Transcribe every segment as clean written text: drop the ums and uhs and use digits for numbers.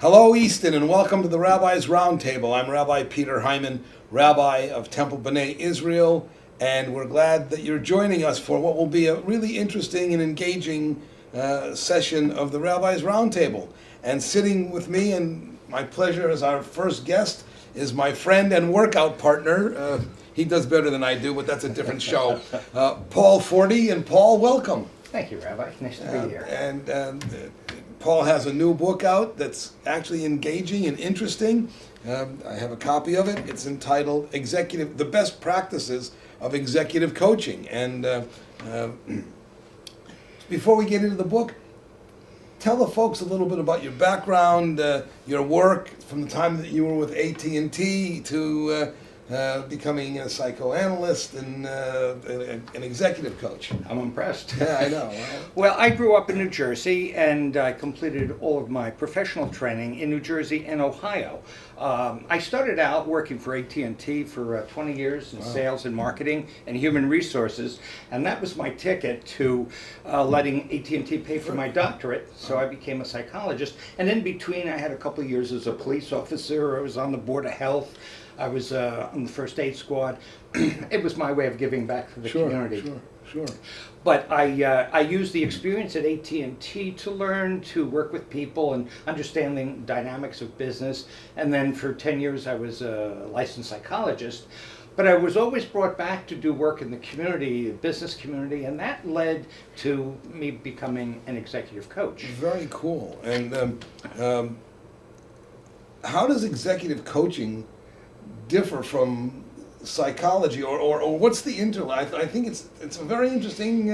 Hello, Easton, and welcome to the Rabbi's Roundtable. I'm Rabbi Peter Hyman, Rabbi of Temple B'nai Israel, and we're glad that you're joining us for what will be a really interesting and engaging session of the Rabbi's Roundtable. And sitting with me, and my pleasure as our first guest, is my friend and workout partner. He does better than I do, but that's a different show. Paul Forty, and Paul, welcome. Thank you, Rabbi. Nice to be here. And Paul has a new book out that's actually engaging and interesting. I have a copy of it. It's entitled The Best Practices of Executive Coaching. And before we get into the book, tell the folks a little bit about your background, your work from the time that you were with AT&T to becoming a psychoanalyst and an executive coach. I'm impressed. Yeah, I know. Well, I grew up in New Jersey, and I completed all of my professional training in New Jersey and Ohio. I started out working for AT&T for 20 years in sales and marketing and human resources, and that was my ticket to letting AT&T pay for my doctorate, so I became a psychologist. And in between, I had a couple of years as a police officer. I was on the Board of Health. I was on the first aid squad. It was my way of giving back to the community. Sure. But I used the experience at AT&T to learn to work with people and understanding dynamics of business. And then for 10 years, I was a licensed psychologist. But I was always brought back to do work in the community, the business community, and that led to me becoming an executive coach. Very cool. And how does executive coaching differ from psychology, or what's the interlap? I think it's a very interesting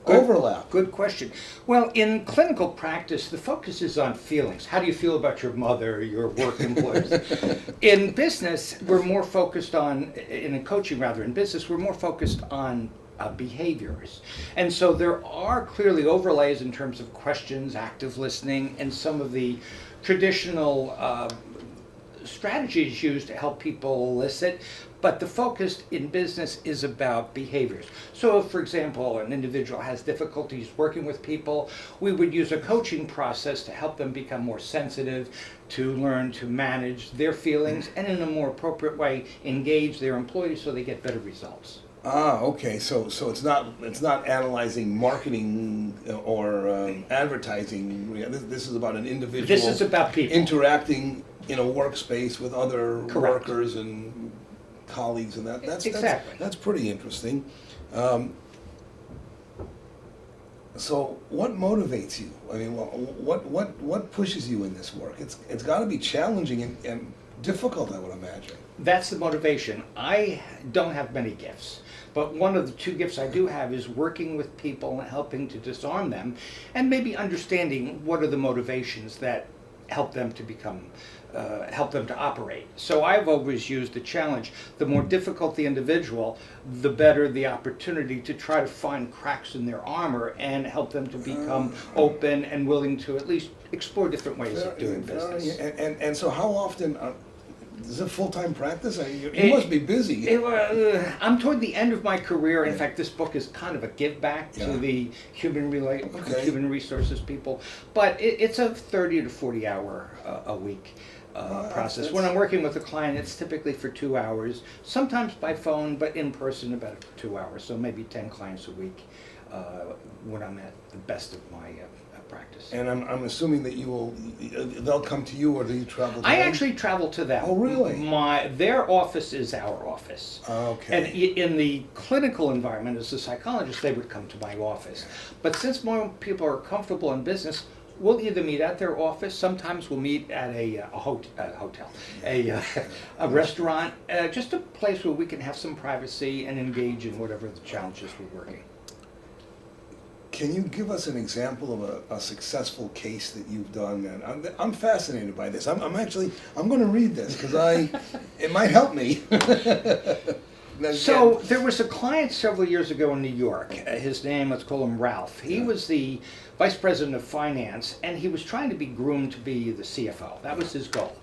overlap. Good question. Well, in clinical practice, the focus is on feelings. How do you feel about your mother, your work employees? In business, we're more focused on, in coaching rather, in business, we're more focused on behaviors. And so there are clearly overlays in terms of questions, active listening, and some of the traditional strategies used to help people elicit, but the focus in business is about behaviors. So if, for example, an individual has difficulties working with people, we would use a coaching process to help them become more sensitive, to learn to manage their feelings, and in a more appropriate way engage their employees so they get better results. Okay. So it's not analyzing marketing or advertising. This is about an individual. This is about people interacting in a workspace with other workers and colleagues, and that's pretty interesting. So what motivates you? I mean, what pushes you in this work? It's got to be challenging and difficult, I would imagine. That's the motivation. I don't have many gifts, but one of the two gifts I do have is working with people and helping to disarm them, and maybe understanding what are the motivations that help them to become, help them to operate. So I've always used the challenge. The more difficult the individual, the better the opportunity to try to find cracks in their armor and help them to become open and willing to at least explore different ways of doing business. And so how often, is it full-time practice? You must be busy. I'm toward the end of my career. In fact, this book is kind of a give back to the human resources people. But it's a 30 to 40 hour a week process. When I'm working with a client, it's typically for 2 hours, sometimes by phone, but in person about 2 hours. So maybe 10 clients a week when I'm at the best of my practice. And I'm assuming that they'll come to you, or do you travel to them? I actually travel to them. Oh, really? Their office is our office. Okay. And in the clinical environment, as a psychologist, they would come to my office. But since more people are comfortable in business, we'll either meet at their office, sometimes we'll meet at a hotel, a restaurant, just a place where we can have some privacy and engage in whatever the challenges we're working. Can you give us an example of a successful case that you've done? And I'm fascinated by this. I'm going to read this because it might help me. So there was a client several years ago in New York. His name, let's call him Ralph. He was the vice president of finance, and he was trying to be groomed to be the CFO. That was his goal.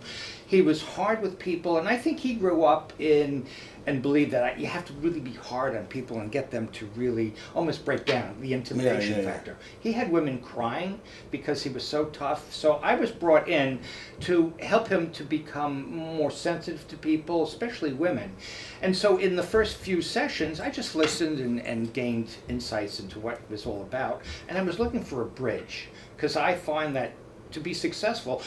He was hard with people, and I think he grew up in and believed that you have to really be hard on people and get them to really almost break down, the intimidation factor. He had women crying because he was so tough. So I was brought in to help him to become more sensitive to people, especially women. And so in the first few sessions, I just listened and gained insights into what it was all about. And I was looking for a bridge, because I find that to be successful,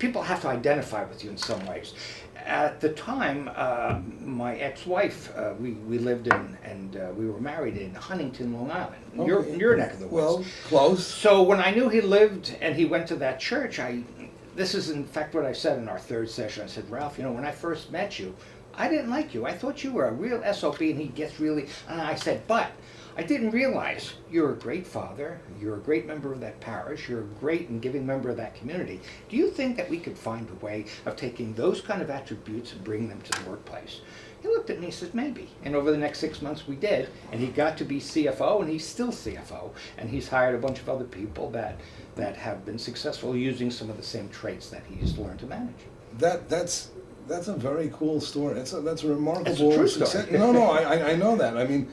people have to identify with you in some ways. At the time, my ex-wife, we lived in and we were married in Huntington, Long Island, your neck of the woods. Well, close. So when I knew he lived and he went to that church, this is in fact what I said in our third session. I said, Ralph, when I first met you, I didn't like you. I thought you were a real SOB, and he gets really, and I said, but I didn't realize you're a great father, you're a great member of that parish, you're a great and giving member of that community. Do you think that we could find a way of taking those kind of attributes and bringing them to the workplace? He looked at me and says, maybe. And over the next 6 months we did, and he got to be CFO, and he's still CFO, and he's hired a bunch of other people that have been successful using some of the same traits that he's learned to manage. That's a very cool story. That's a remarkable It's a true success. story. No, I know that. I mean,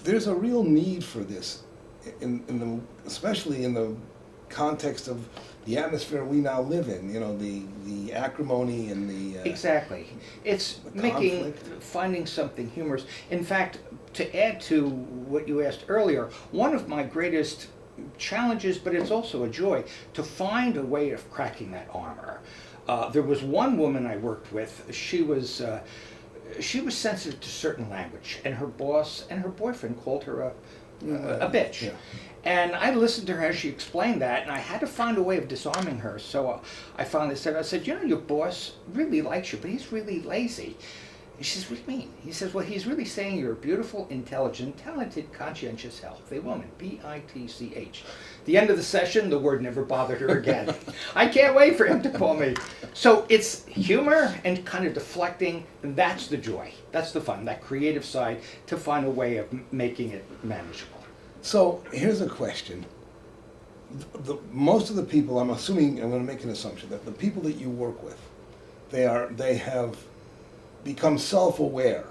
there's a real need for this, especially in the context of the atmosphere we now live in. The acrimony and the exactly. It's finding something humorous. In fact, to add to what you asked earlier, one of my greatest challenges, but it's also a joy, to find a way of cracking that armor. There was one woman I worked with. She was sensitive to certain language, and her boss and her boyfriend called her a bitch. Yeah. And I listened to her as she explained that, and I had to find a way of disarming her. So I finally said, your boss really likes you, but he's really lazy. And she says, what do you mean? He says, well, he's really saying you're a beautiful, intelligent, talented, conscientious, healthy woman. B-I-T-C-H. The end of the session, the word never bothered her again. I can't wait for him to call me. So it's humor and kind of deflecting, and that's the joy. That's the fun, that creative side, to find a way of making it manageable. So here's a question. Most of the people, I'm assuming, I'm going to make an assumption, that the people that you work with, they have become self-aware,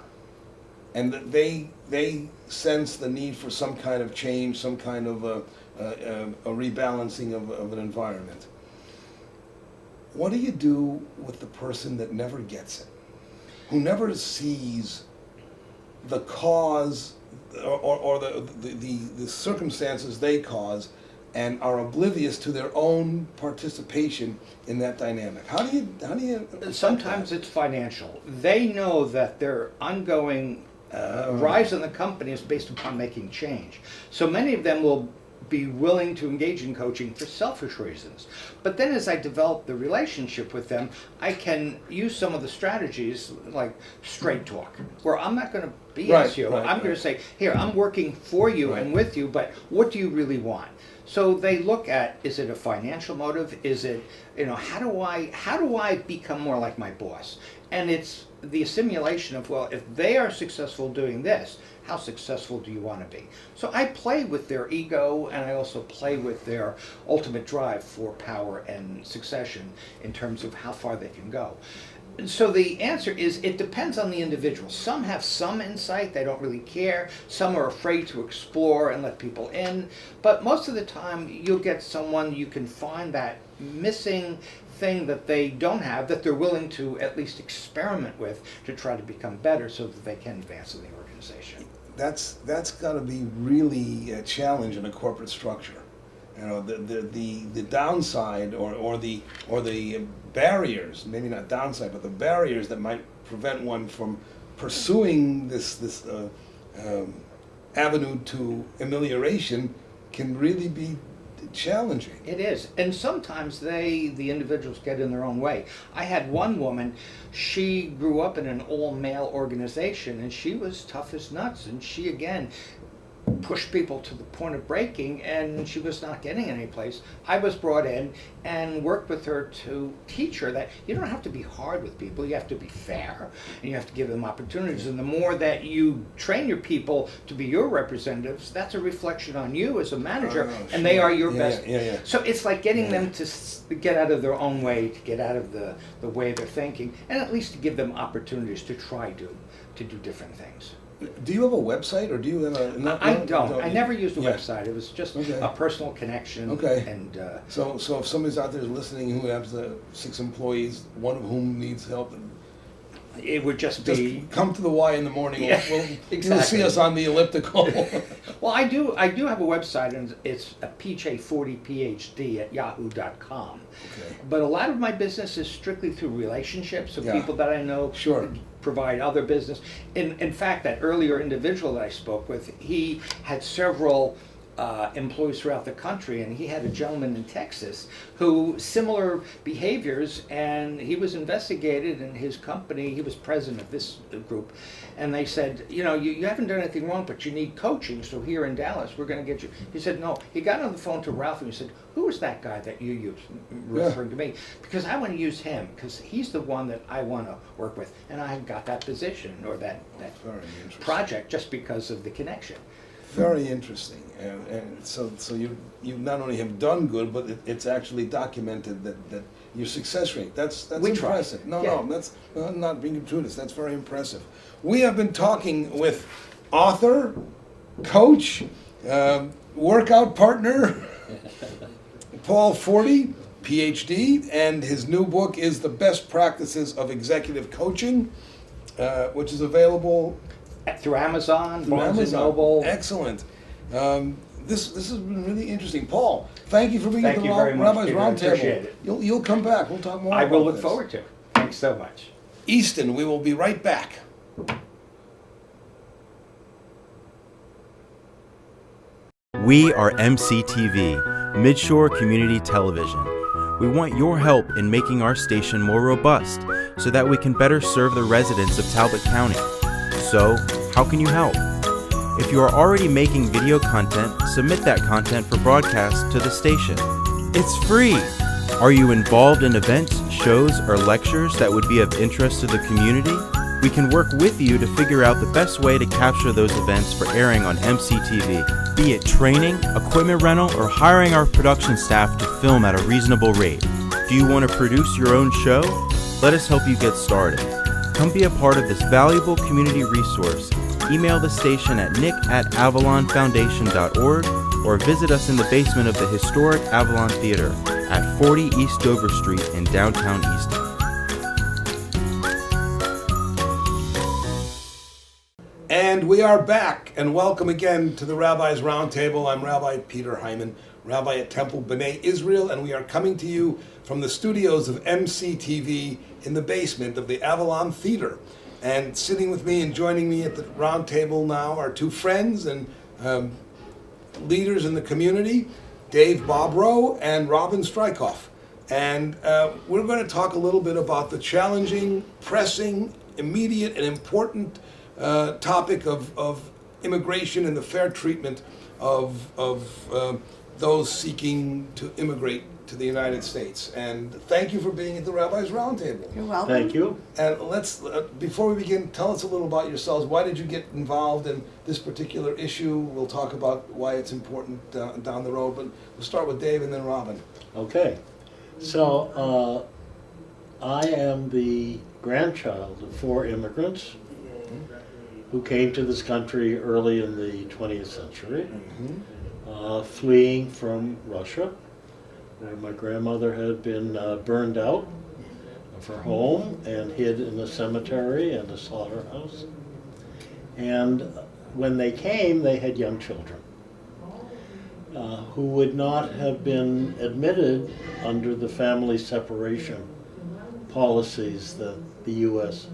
and that they sense the need for some kind of change, some kind of a rebalancing of an environment. What do you do with the person that never gets it, who never sees the cause or the circumstances they cause, and are oblivious to their own participation in that dynamic? How do you Sometimes it's financial. They know that their ongoing rise in the company is based upon making change. So many of them will be willing to engage in coaching for selfish reasons. But then as I develop the relationship with them, I can use some of the strategies like straight talk, where I'm not going to BS you. I'm going to say, here, I'm working for you and with you, but what do you really want? So they look at, is it a financial motive? Is it, how do I become more like my boss? And it's the assimilation of, well, if they are successful doing this, how successful do you want to be? So I play with their ego, and I also play with their ultimate drive for power and succession in terms of how far they can go. So the answer is, it depends on the individual. Some have some insight, they don't really care. Some are afraid to explore and let people in. But most of the time, you'll get someone, you can find that missing thing that they don't have, that they're willing to at least experiment with to try to become better so that they can advance in the organization. That's got to be really a challenge in a corporate structure. The downside or the barriers, maybe not downside, but the barriers that might prevent one from pursuing this avenue to amelioration can really be challenging. It is, and sometimes the individuals get in their own way. I had one woman, she grew up in an all-male organization, and she was tough as nuts, and she again push people to the point of breaking, and she was not getting any place. I was brought in and worked with her to teach her that you don't have to be hard with people, you have to be fair, and you have to give them opportunities. And the more that you train your people to be your representatives, that's a reflection on you as a manager, and they are your best. So it's like getting them to get out of their own way, to get out of the way they're thinking, and at least to give them opportunities to try to do different things. Do you have a website, or do you have a? I don't. I never used a website. It was just a personal connection. Okay. And so if somebody's out there listening who has 6 employees, one of whom needs help, it would just be come to the Y in the morning. Yeah, Exactly. You'll see us on the elliptical. Well, I do have a website, and it's a pj40phd@yahoo.com. Okay. But a lot of my business is strictly through relationships of people that I know. Sure. Provide other business. In fact, that earlier individual that I spoke with, he had several employees throughout the country, and he had a gentleman in Texas who similar behaviors, and he was investigated in his company. He was president of this group, and they said, you haven't done anything wrong, but you need coaching, so here in Dallas we're going to get you. He said no. He got on the phone to Ralph and he said, who is that guy that you use, referring to me, because I want to use him because he's the one that I want to work with, and I got that position or that project just because of the connection. Very interesting, and so you not only have done good, but it's actually documented that your success rate. That's impressive. Try. No, that's not being gratuitous. That's very impressive. We have been talking with author, coach, workout partner, Paul Forty, PhD, and his new book is The Best Practices of Executive Coaching, which is available through Amazon, Barnes and Noble. Excellent. This has been really interesting. Paul, thank you for being at the Rabbi's Roundtable. Appreciate it. You'll come back. We'll talk more. I will look this. forward to it. Thanks so much. Easton, we will be right back. We are MCTV, Midshore Community Television. We want your help in making our station more robust so that we can better serve the residents of Talbot County. So, how can you help? If you are already making video content, submit that content for broadcast to the station. It's free! Are you involved in events, shows, or lectures that would be of interest to the community? We can work with you to figure out the best way to capture those events for airing on MCTV, be it training, equipment rental, or hiring our production staff to film at a reasonable rate. Do you want to produce your own show? Let us help you get started. Come be a part of this valuable community resource. Email the station at nick@avalonfoundation.org or visit us in the basement of the historic Avalon Theater at 40 East Dover Street in downtown Easton. And we are back, and welcome again to the Rabbi's Roundtable. I'm Rabbi Peter Hyman, Rabbi at Temple B'nai Israel, and we are coming to you from the studios of MCTV in the basement of the Avalon Theater. And sitting with me and joining me at the round table now are 2 friends and leaders in the community, Dave Bobrow and Robin Steincoff. And we're going to talk a little bit about the challenging, pressing, immediate, and important topic of immigration and the fair treatment of those seeking to immigrate to the United States. And thank you for being at the Rabbi's Roundtable. You're welcome. Thank you. And let's, before we begin, tell us a little about yourselves. Why did you get involved in this particular issue? We'll talk about why it's important down the road, but we'll start with Dave and then Robin. Okay. So, I am the grandchild of 4 immigrants who came to this country early in the 20th century, fleeing from Russia, where my grandmother had been burned out of her home and hid in a cemetery and a slaughterhouse. And when they came, they had young children who would not have been admitted under the family separation policies that the U.S.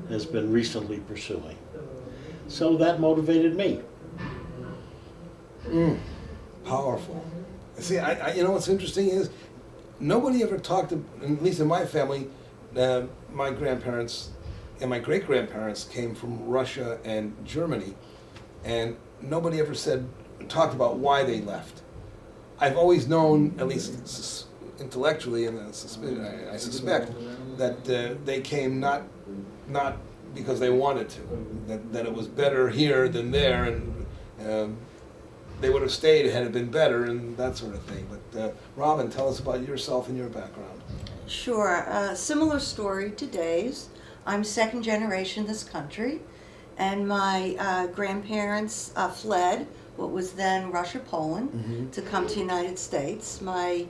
has been recently pursuing. So that motivated me. Powerful. See, I you know what's interesting is nobody ever talked, at least in my family, my grandparents and my great-grandparents came from Russia and Germany, and nobody ever talked about why they left. I've always known, at least intellectually, and I suspect that they came not because they wanted to, that it was better here than there, and they would have stayed had it been better, and that sort of thing. But Robin, tell us about yourself and your background. Sure. Similar story to Dave's. I'm second generation in this country, and my grandparents fled what was then Russia, Poland, to come to the United States. My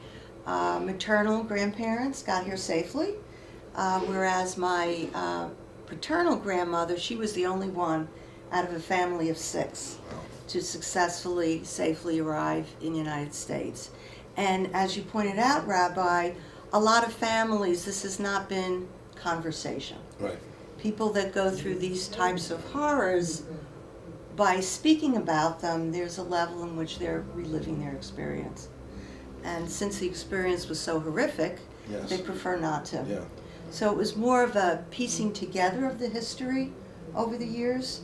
maternal grandparents got here safely, whereas my paternal grandmother, she was the only one out of a family of 6 to successfully, safely arrive in the United States. And as you pointed out, Rabbi, a lot of families, this has not been conversation. Right. People that go through these types of horrors, by speaking about them, there's a level in which they're reliving their experience. And since the experience was so horrific, Yes. they prefer not to. Yeah. So it was more of a piecing together of the history over the years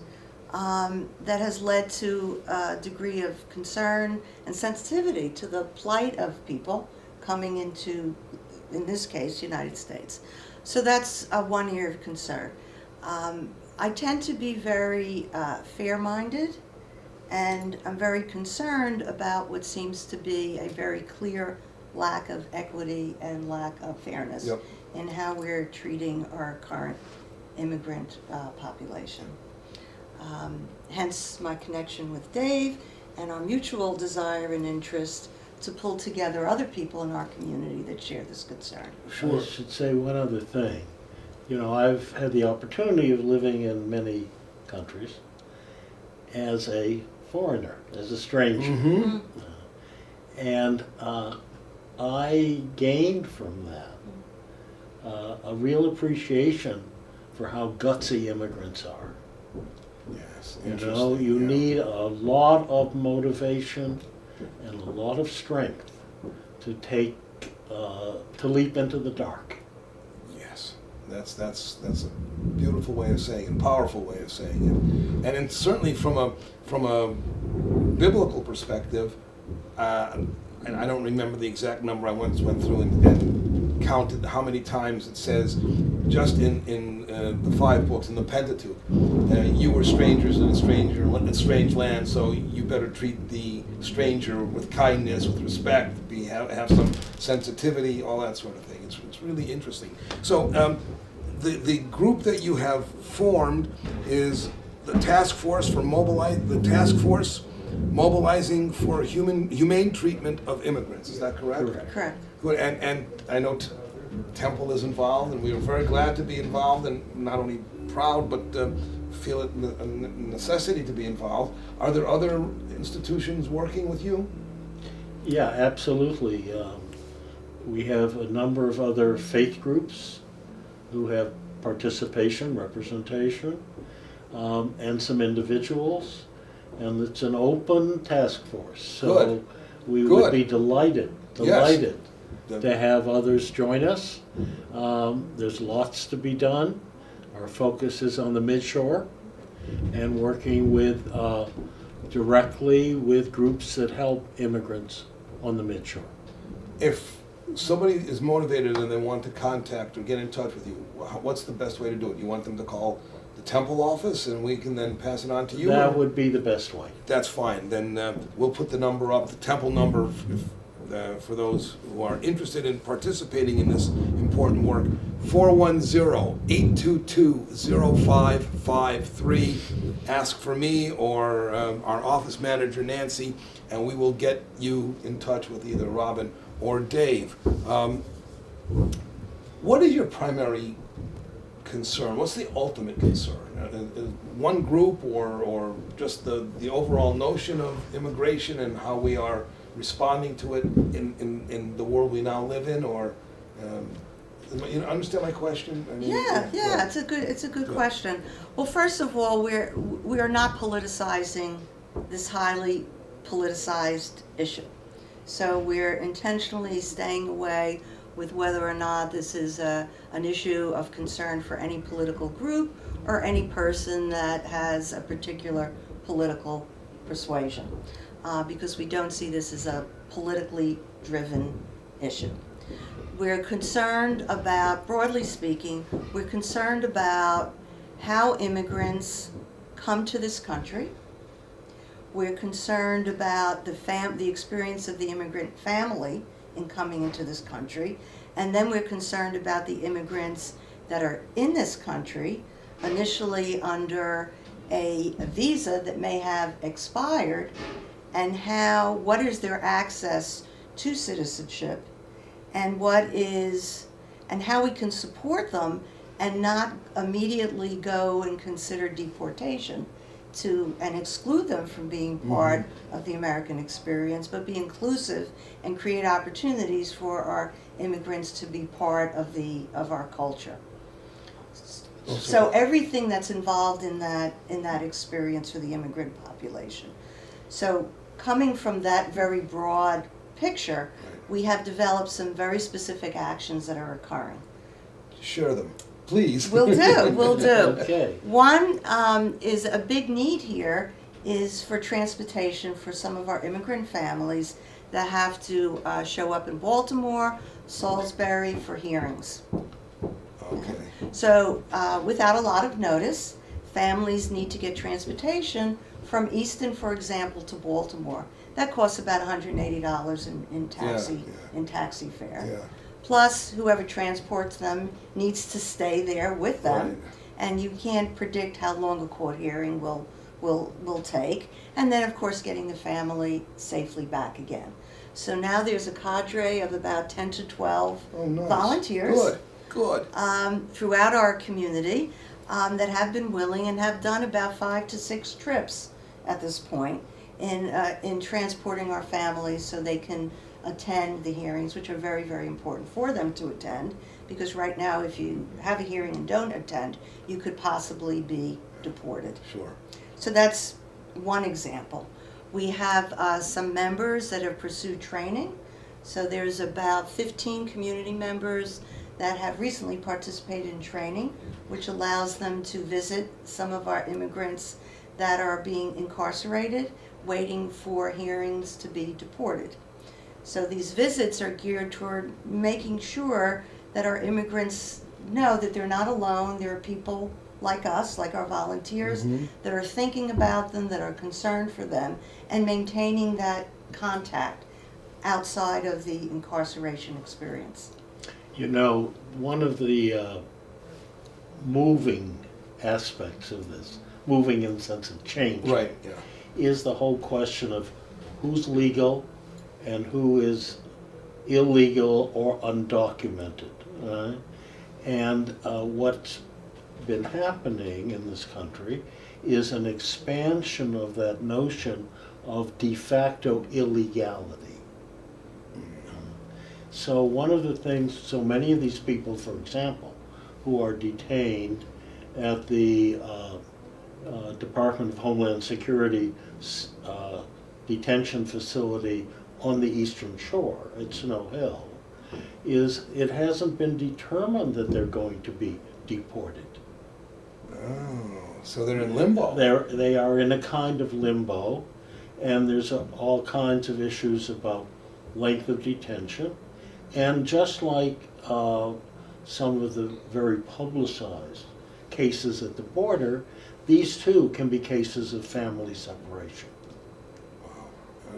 that has led to a degree of concern and sensitivity to the plight of people coming into, in this case, the United States. So that's one area of concern. I tend to be very fair-minded, and I'm very concerned about what seems to be a very clear lack of equity and lack of fairness Yep. in how we're treating our current immigrant population. Hence my connection with Dave and our mutual desire and interest to pull together other people in our community that share this concern. Sure. I should say one other thing. You know, I've had the opportunity of living in many countries as a foreigner, as a stranger. Mm-hmm. And I gained from that a real appreciation for how gutsy immigrants are. Yes. You know, Interesting, you yeah. need a lot of motivation and a lot of strength to take, to leap into the dark. Yes, that's a beautiful way of saying it, powerful way of saying it, and certainly from a biblical perspective, and I don't remember the exact number. I once went through and counted how many times it says, just in the 5 books in the Pentateuch, you were strangers in a strange land, so you better treat the stranger with kindness, with respect, have some sensitivity, all that sort of thing. It's really interesting. So the group that you have formed is the task force mobilizing for humane treatment of immigrants. Is that correct? Correct. Correct. Good. And I know Temple is involved, and we are very glad to be involved, and not only proud, but feel it a necessity to be involved. Are there other institutions working with you? Yeah, absolutely. We have a number of other faith groups who have participation, representation, and some individuals. And it's an open task force. So Good. we Good. would be delighted Yes. to have others join us. There's lots to be done. Our focus is on the midshore and working with directly with groups that help immigrants on the midshore. If somebody is motivated and they want to contact or get in touch with you, what's the best way to do it? You want them to call the Temple office, and we can then pass it on to you? That would be the best way. That's fine. Then we'll put the number up, the Temple number, for those who are interested in participating in this important work. 410-822-0553. Ask for me or our office manager, Nancy, and we will get you in touch with either Robin or Dave. What is your primary concern? What's the ultimate concern? One group or just the overall notion of immigration and how we are responding to it in the world we now live in? Or you understand my question? I mean, Yeah, it's a good question. Well, first of all, we are not politicizing this highly politicized issue. So we're intentionally staying away with whether or not this is an issue of concern for any political group or any person that has a particular political persuasion, because we don't see this as a politically driven issue. We're concerned about, broadly speaking, we're concerned about how immigrants come to this country. We're concerned about the experience of the immigrant family in coming into this country. And then we're concerned about the immigrants that are in this country, initially under a visa that may have expired, and what is their access to citizenship, and how we can support them and not immediately go and consider deportation and exclude them from being part of the American experience, but be inclusive and create opportunities for our immigrants to be part of our culture. So everything that's involved in that experience for the immigrant population. So coming from that very broad picture, we have developed some very specific actions that are occurring. Share them, please. We'll do. Okay. One is a big need here is for transportation for some of our immigrant families that have to show up in Baltimore, Salisbury for hearings. Okay. So without a lot of notice, families need to get transportation from Easton, for example, to Baltimore. That costs about $180 in taxi fare. Yeah. Plus, whoever transports them needs to stay there with them, Right. and you can't predict how long a court hearing will take. And then, of course, getting the family safely back again. So now there's a cadre of about 10 to 12 Nice. volunteers. Good. Throughout our community that have been willing and have done about 5 to 6 trips at this point in transporting our families so they can attend the hearings, which are very, very important for them to attend, because right now if you have a hearing and don't attend, you could possibly be deported. Sure. So that's one example. We have some members that have pursued training. So there's about 15 community members that have recently participated in training, which allows them to visit some of our immigrants that are being incarcerated, waiting for hearings to be deported. So these visits are geared toward making sure that our immigrants know that they're not alone. There are people like us, like our volunteers, that are thinking about them, that are concerned for them, and maintaining that contact outside of the incarceration experience. You know, one of the moving aspects of this, moving in the sense of change, Right. Yeah. is the whole question of who's legal and who is illegal or undocumented. Right? And what's been happening in this country is an expansion of that notion of de facto illegality. So one of the things, so many of these people, for example, who are detained at the Department of Homeland Security detention facility on the Eastern Shore at Snow Hill, it hasn't been determined that they're going to be deported. Oh, so they're in limbo. They are in a kind of limbo, and there's all kinds of issues about length of detention. And just like some of the very publicized cases at the border, these too can be cases of family separation. Wow.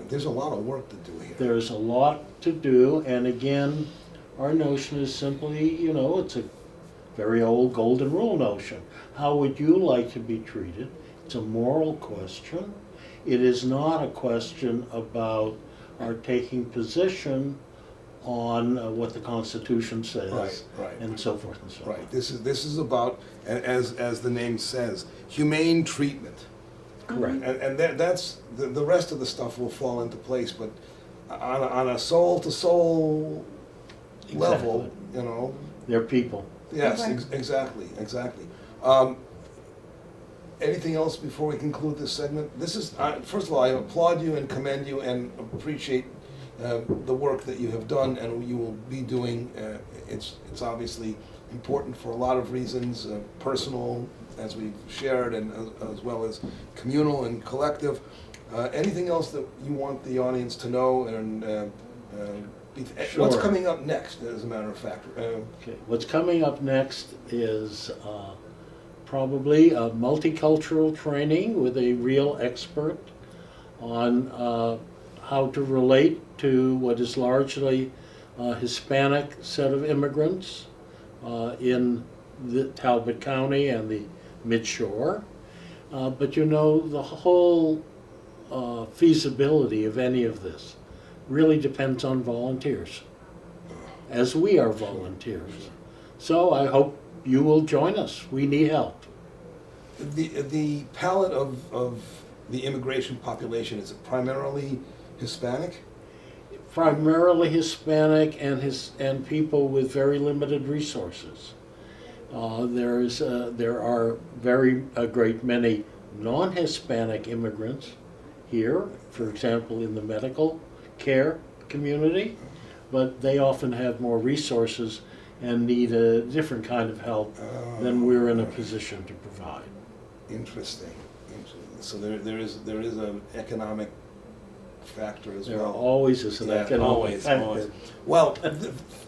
There's a lot of work to do here. There's a lot to do, and again, our notion is simply, it's a very old golden rule notion. How would you like to be treated? It's a moral question. It is not a question about our taking position on what the Constitution says, Right. and so forth and so on. Right. This is about, as the name says, humane treatment. Correct. And that's the rest of the stuff will fall into place. But on a soul to soul level, They're people. Yes, Okay. exactly. Anything else before we conclude this segment? This is first of all, I applaud you and commend you and appreciate the work that you have done and you will be doing. It's obviously important for a lot of reasons, personal, as we've shared, and as well as communal and collective. Anything else that you want the audience to know? And what's Sure. coming up next, as a matter of fact? Okay, what's coming up next is probably a multicultural training with a real expert on how to relate to what is largely a Hispanic set of immigrants in the Talbot County and the Midshore. But you know, the whole feasibility of any of this really depends on volunteers, as we are volunteers. So I hope you will join us. We need help. The palette of the immigration population, is it primarily Hispanic? Primarily Hispanic and people with very limited resources. There are a great many non-Hispanic immigrants here, for example, in the medical care community, but they often have more resources and need a different kind of help than we're in a position to provide. Interesting. So there is an economic factor as There well. always is an economic always. factor. Well,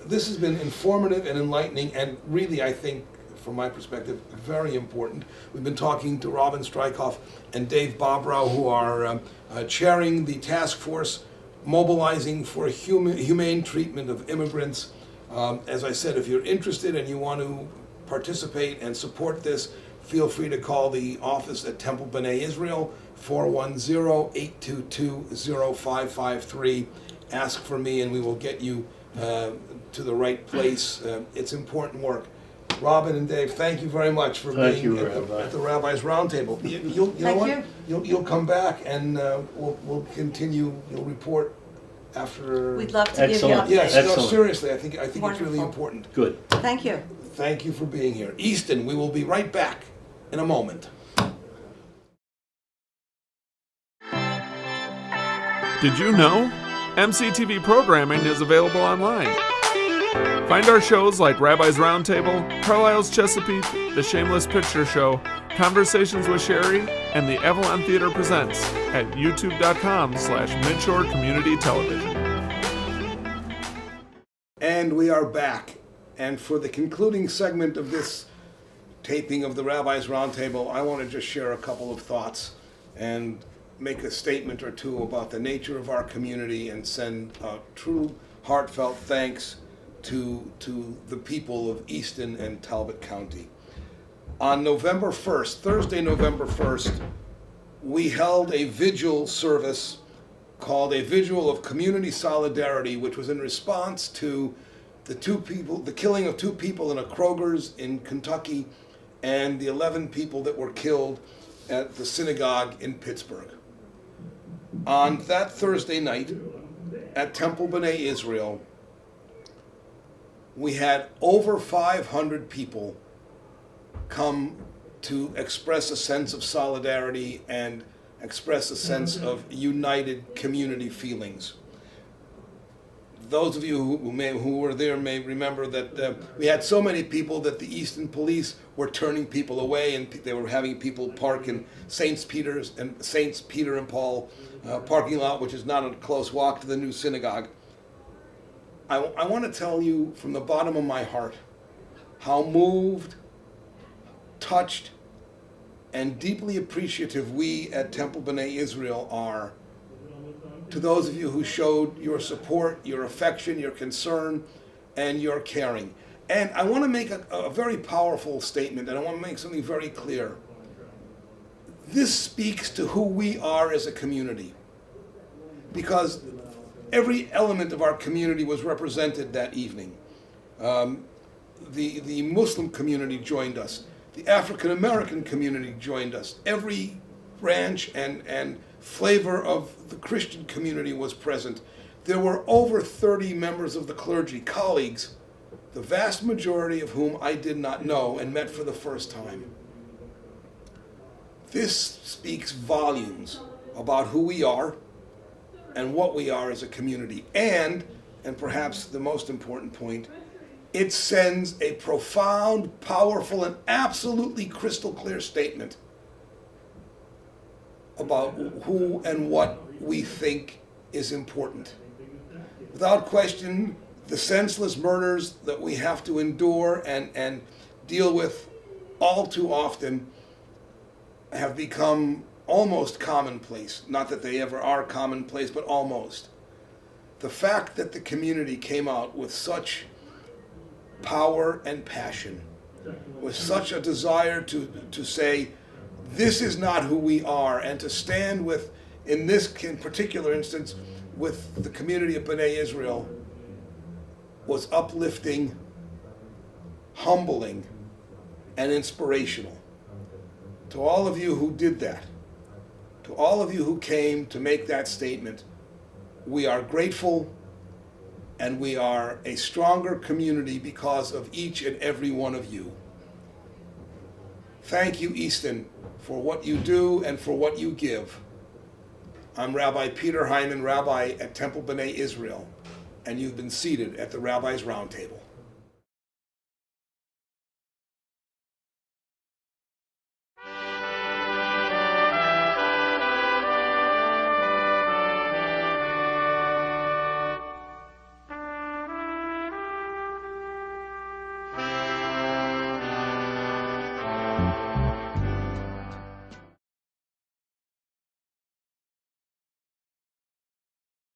this has been informative and enlightening, and really, I think, from my perspective, very important. We've been talking to Robin Steincoff and Dave Bobrow, who are chairing the task force mobilizing for humane treatment of immigrants. As I said, if you're interested and you want to participate and support this, feel free to call the office at Temple B'nai Israel, 410-822-0553. Ask for me and we will get you to the right place. It's important work. Robin and Dave, thank you very much for Thank being you, at the Rabbi's Roundtable. You know Thank what? You'll come back and we'll continue. You'll report after. We'd love to give you Excellent. updates. Yes, no, Excellent. seriously, I think it's really Wonderful. important. Good. Thank you. Thank you for being here. Easton, we will be right back in a moment. Did you know? MCTV programming is available online. Find our shows like Rabbi's Roundtable, Carlisle's Chesapeake, The Shameless Picture Show, Conversations with Sherry, and the Avalon Theater Presents at youtube.com/Midshore Community Television. And we are back. And for the concluding segment of this taping of the Rabbi's Roundtable, I want to just share a couple of thoughts and make a statement or two about the nature of our community and send true heartfelt thanks to the people of Easton and Talbot County. On November 1st, Thursday, November 1st, we held a vigil service called a Vigil of Community Solidarity, which was in response to the killing of two people in a Kroger's in Kentucky and the 11 people that were killed at the synagogue in Pittsburgh. On that Thursday night at Temple B'nai Israel, we had over 500 people come to express a sense of solidarity and express a sense of united community feelings. Those of you who were there may remember that we had so many people that the Easton police were turning people away, and they were having people park in Saint Peter and Paul parking lot, which is not a close walk to the new synagogue. I want to tell you from the bottom of my heart how moved, touched, and deeply appreciative we at Temple B'nai Israel are to those of you who showed your support, your affection, your concern, and your caring. And I want to make a very powerful statement, and I want to make something very clear. This speaks to who we are as a community, because every element of our community was represented that evening. The Muslim community joined us. The African American community joined us. Every branch and flavor of the Christian community was present. There were over 30 members of the clergy, colleagues, the vast majority of whom I did not know and met for the first time. This speaks volumes about who we are and what we are as a community. And perhaps the most important point, it sends a profound, powerful, and absolutely crystal clear statement about who and what we think is important. Without question, the senseless murders that we have to endure and deal with all too often have become almost commonplace. Not that they ever are commonplace, but almost. The fact that the community came out with such power and passion, with such a desire to say, this is not who we are, and to stand with, in particular instance, with the community of B'nai Israel, was uplifting, humbling, and inspirational. To all of you who did that, to all of you who came to make that statement, we are grateful, and we are a stronger community because of each and every one of you. Thank you, Easton, for what you do and for what you give. I'm Rabbi Peter Hyman, Rabbi at Temple B'nai Israel, and you've been seated at the Rabbi's Roundtable.